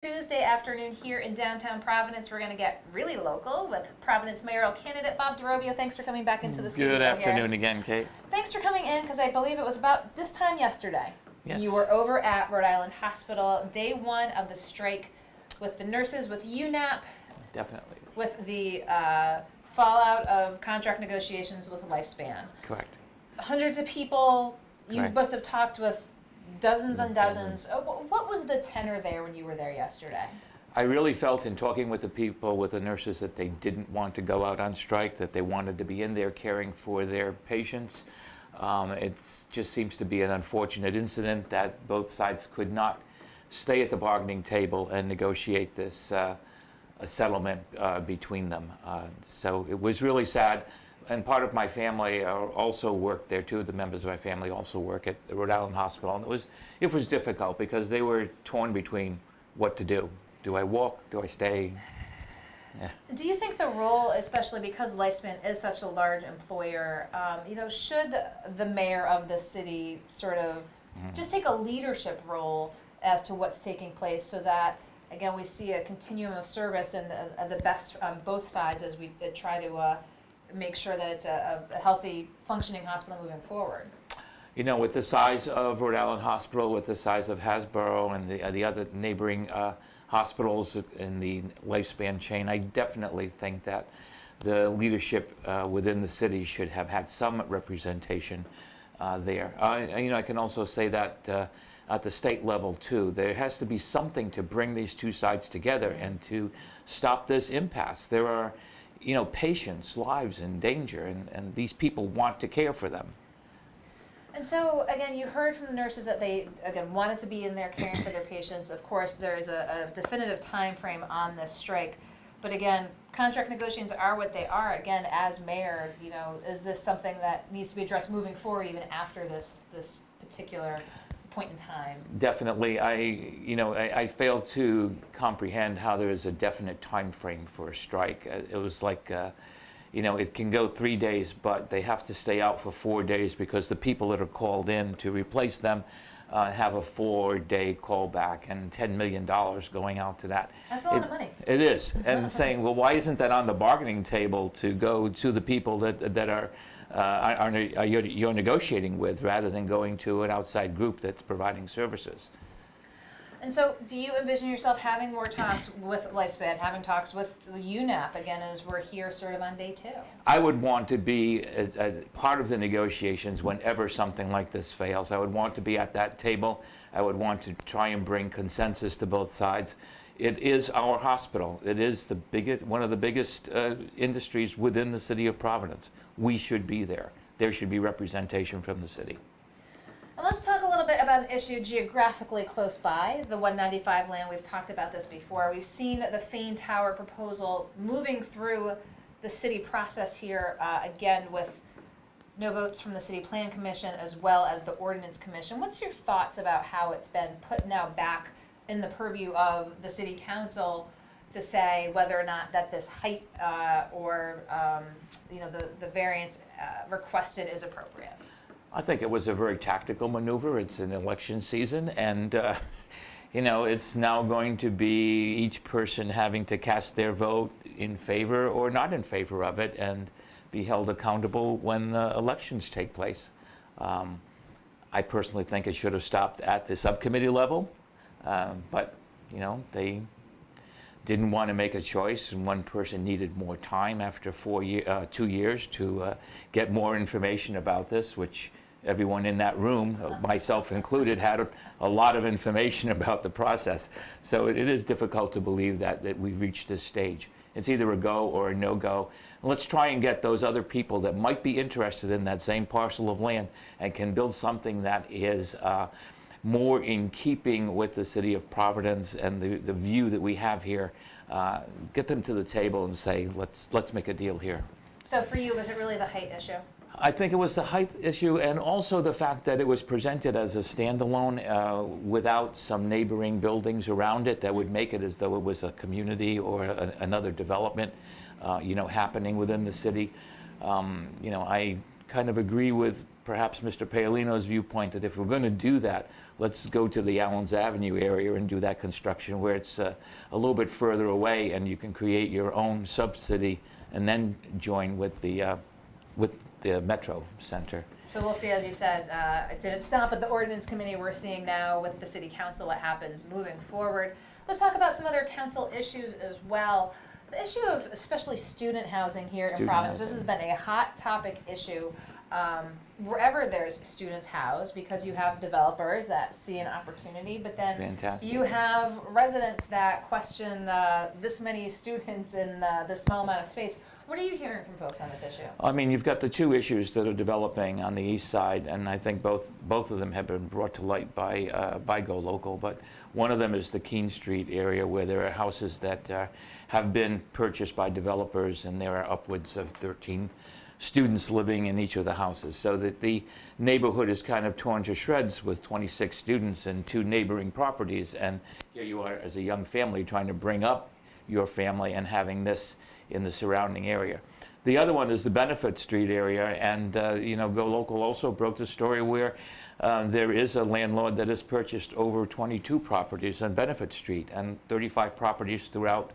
Tuesday afternoon here in downtown Providence. We're going to get really local with Providence mayoral candidate Bob DeRobbio. Thanks for coming back into the studio. Good afternoon here. again, Kate. Thanks for coming in, because I believe it was about this time yesterday. Yes. You were over at Rhode Island Hospital, day one of the strike, with the nurses, with UNAP. Definitely. With the fallout of contract negotiations with Lifespan. Correct. Hundreds of people. You Correct. must have talked with dozens and dozens. What was the tenor there when you were there yesterday? I really felt in talking with the people, with the nurses, that they didn't want to go out on strike, that they wanted to be in there caring for their patients. It just seems to be an unfortunate incident that both sides could not stay at the bargaining table and negotiate this a settlement between them. So it was really sad. And part of my family also worked there too. The members of my family also work at the Rhode Island Hospital, and it was difficult because they were torn between what to do. Do I walk? Do I stay? Yeah. Do you think the role, especially because Lifespan is such a large employer, should the mayor of the city sort of just take a leadership role as to what's taking place, so that again we see a continuum of service and the best on both sides as we try to make sure that it's a healthy, functioning hospital moving forward? You know, with the size of Rhode Island Hospital, with the size of Hasbro and the other neighboring hospitals in the Lifespan chain, I definitely think that the leadership within the city should have had some representation there. I can also say that at the state level too, there has to be something to bring these two sides together and to stop this impasse. There are patients' lives in danger, and these people want to care for them. And so, again, you heard from the nurses that they, again, wanted to be in there caring for their patients. Of course, there is a definitive time frame on this strike. But again, contract negotiations are what they are. Again, as mayor, is this something that needs to be addressed moving forward even after this particular point in time? Definitely. I failed to comprehend how there is a definite time frame for a strike. It was like, it can go 3 days, but they have to stay out for 4 days because the people that are called in to replace them have a 4-day callback, and $10 million going out to that. That's a lot of money. It is. And saying, well, why isn't that on the bargaining table to go to the people that you're negotiating with, rather than going to an outside group that's providing services? And so, do you envision yourself having more talks with Lifespan, having talks with UNAP again, as we're here sort of on day 2? I would want to be a part of the negotiations whenever something like this fails. I would want to be at that table. I would want to try and bring consensus to both sides. It is our hospital. It is one of the biggest industries within the city of Providence. We should be there. There should be representation from the city. And let's talk a little bit about an issue geographically close by, the 195 land. We've talked about this before. We've seen the Fane Tower proposal moving through the city process here, again, with no votes from the City Plan Commission as well as the Ordinance Commission. What's your thoughts about how it's been put now back in the purview of the City Council to say whether or not that this height or the variance requested is appropriate? I think it was a very tactical maneuver. It's an election season, and it's now going to be each person having to cast their vote in favor or not in favor of it, and be held accountable when the elections take place. I personally think it should have stopped at the subcommittee level, but they didn't want to make a choice, and one person needed more time after 2 years to get more information about this, which everyone in that room, myself included, had a lot of information about the process. So it is difficult to believe that we've reached this stage. It's either a go or a no-go. Let's try and get those other people that might be interested in that same parcel of land and can build something that is more in keeping with the city of Providence and the view that we have here. Get them to the table and say, let's make a deal here. So for you, was it really the height issue? I think it was the height issue, and also the fact that it was presented as a standalone without some neighboring buildings around it that would make it as though it was a community or another development happening within the city. I kind of agree with perhaps Mr. Paolino's viewpoint that if we're going to do that, let's go to the Allens Avenue area and do that construction where it's a little bit further away and you can create your own subsidy and then join with the Metro Center. So we'll see, as you said, it didn't stop at the ordinance committee. We're seeing now with the city council what happens moving forward. Let's talk about some other council issues as well. The issue of especially student housing here in Providence. This has been a hot topic issue wherever there's students housed, because you have developers that see an opportunity, but then you have residents that question this many students in this small amount of space. What are you hearing from folks on this issue? I mean, you've got the two issues that are developing on the east side, and I think both of them have been brought to light by GoLocal. But one of them is the Keene Street area, where there are houses that have been purchased by developers, and there are upwards of 13 students living in each of the houses, so that the neighborhood is kind of torn to shreds with 26 students and 2 neighboring properties. And here you are as a young family trying to bring up your family and having this in the surrounding area. The other one is the Benefit Street area, and GoLocal also broke the story where there is a landlord that has purchased over 22 properties on Benefit Street and 35 properties throughout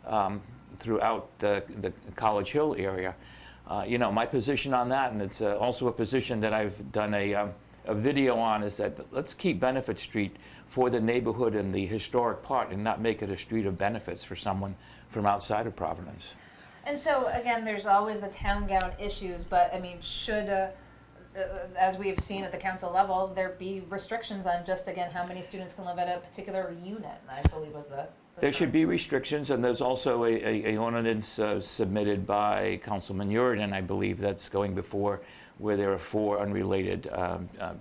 the College Hill area. My position on that, and it's also a position that I've done a video on, is that let's keep Benefit Street for the neighborhood and the historic part and not make it a street of benefits for someone from outside of Providence. And so, again, there's always the town gown issues, but, I mean, should, as we've seen at the council level, there be restrictions on just, again, how many students can live at a particular unit, I believe was the There should be restrictions, and there's also a ordinance submitted by Councilman Uridan, I believe, that's going before, where there are 4 unrelated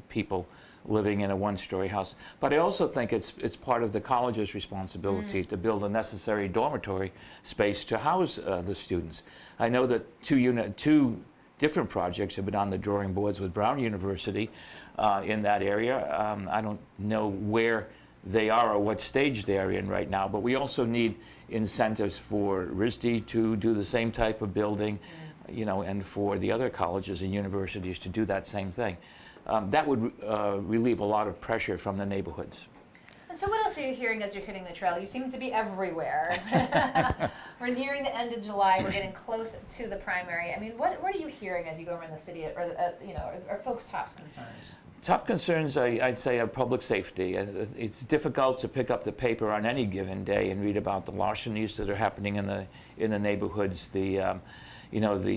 people living in a 1-story house. But I also think it's part of the college's responsibility to build a necessary dormitory space to house the students. I know that 2 different projects have been on the drawing boards with Brown University in that area. I don't know where they are or what stage they're in right now, but we also need incentives for RISD to do the same type of building, and for the other colleges and universities to do that same thing. That would relieve a lot of pressure from the neighborhoods. And so what else are you hearing as you're hitting the trail? You seem to be everywhere. We're nearing the end of July. We're getting close to the primary. I mean, what are you hearing as you go around the city, or are folks' top concerns? Top concerns, I'd say, are public safety. It's difficult to pick up the paper on any given day and read about the larcenies that are happening in the neighborhoods, the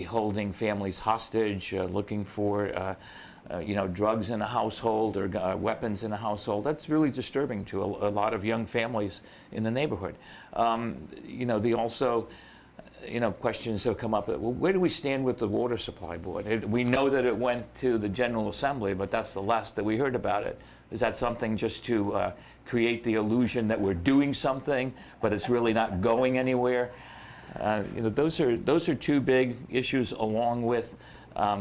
holding families hostage, looking for drugs in a household or weapons in a household. That's really disturbing to a lot of young families in the neighborhood. Questions have come up. Well, where do we stand with the water supply board? We know that it went to the General Assembly, but that's the last that we heard about it. Is that something just to create the illusion that we're doing something, but it's really not going anywhere? Those are 2 big issues, along with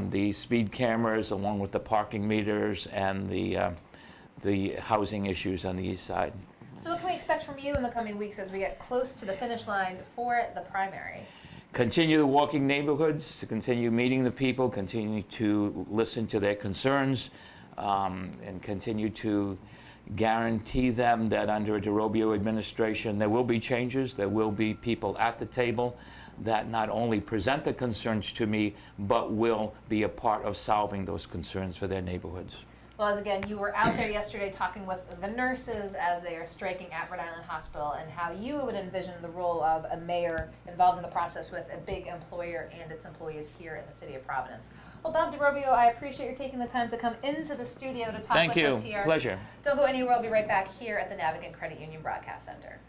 the speed cameras, along with the parking meters, and the housing issues on the east side. So what can we expect from you in the coming weeks as we get close to the finish line for the primary? Continue the walking neighborhoods, to continue meeting the people, continue to listen to their concerns, and continue to guarantee them that under a DeRobbio administration there will be changes, there will be people at the table that not only present the concerns to me, but will be a part of solving those concerns for their neighborhoods. Well, as again, you were out there yesterday talking with the nurses as they are striking at Rhode Island Hospital, and how you would envision the role of a mayor involved in the process with a big employer and its employees here in the city of Providence. Well, Bob DeRobbio, I appreciate you taking the time to come into the studio to talk with us here. Thank you. Pleasure. Don't go anywhere. We'll be right back here at the Navigant Credit Union Broadcast Center.